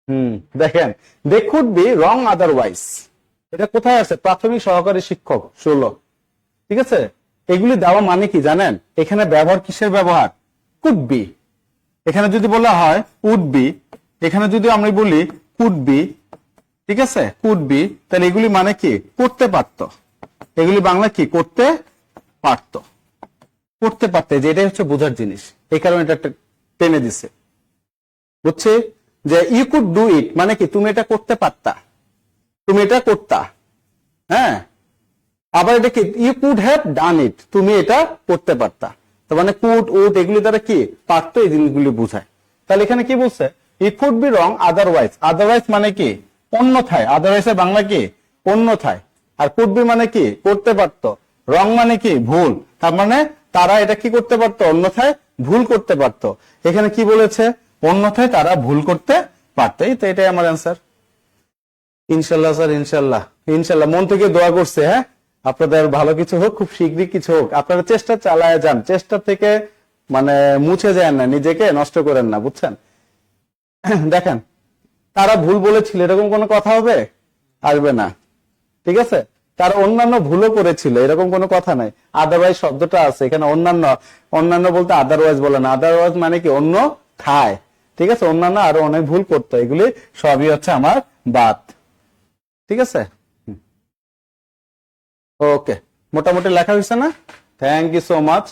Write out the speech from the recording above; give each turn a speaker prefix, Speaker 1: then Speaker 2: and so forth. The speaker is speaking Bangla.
Speaker 1: হুম, দেখেন they could be wrong otherwise, এটা কোথায় আছে? প্রাথমিক সহকারী শিক্ষক 16। ঠিক আছে, এগুলি দেওয়া মানে কি জানেন? এখানে ব্যবহার কিসের ব্যবহার? Could be. এখানে যদি বলা হয় উড বি, এখানে যদি আমরা বলি কুড বি, ঠিক আছে, কুড বি, তাহলে এগুলি মানে কি? করতে পারতো। এগুলি বাংলা কি? করতে পারতো। করতে পারতে, যে এটাই হচ্ছে বোঝার জিনিস, এই কারণে এটা টেনে দিছে। বুঝছে যে ইউ কুড ডু ইট মানে কি? তুমি এটা করতে পারতা, তুমি এটা করতা। হ্যাঁ, আবার এটা কি? ইউ কুড হ্যাভ ডান ইট, তুমি এটা করতে পারতা। তার মানে কুড উড এগুলি দ্বারা কি? পারতো, এই জিনিসগুলি বোঝায়। তাহলে এখানে কি বলছে? It could be wrong otherwise. Otherwise মানে কি? অন্যথায়। আদারওয়াইজ এর বাংলা কি? অন্যথায়। আর কুড বি মানে কি? করতে পারতো। রং মানে কি? ভুল। তার মানে তারা এটা কি করতে পারতো? অন্যথায় ভুল করতে পারতো। এখানে কি বলেছে? অন্যথায় তারা ভুল করতে পারতো। এই তো, এটাই আমার অ্যান্সার। ইনশাল্লাহ স্যার, ইনশাল্লাহ। ইনশাল্লাহ মন থেকে দোয়া করছে। হ্যাঁ, আপনাদের ভালো কিছু হোক, খুব শীঘ্রই কিছু হোক। আপনারা চেষ্টা চালায় যান, চেষ্টা থেকে মানে মুছে যায় না, নিজেকে নষ্ট করেন না, বুঝছেন? দেখেন, তারা ভুল বলেছিল এরকম কোনো কথা হবে? আসবে না। ঠিক আছে, তার অন্যান্য ভুলও করেছিল এরকম কোনো কথা নাই। আদারওয়াইজ শব্দটা আছে এখানে, অন্যান্য। অন্যান্য বলতে আদারওয়াইজ বলে না। আদারওয়াইজ মানে কি? অন্য থায়। ঠিক আছে, অন্যান্য আরো অনেক ভুল করতো, এগুলি সবই হচ্ছে আমার বাদ। ঠিক আছে, ওকে, মোটামুটি লেখা হয়েছে না? Thank you so much.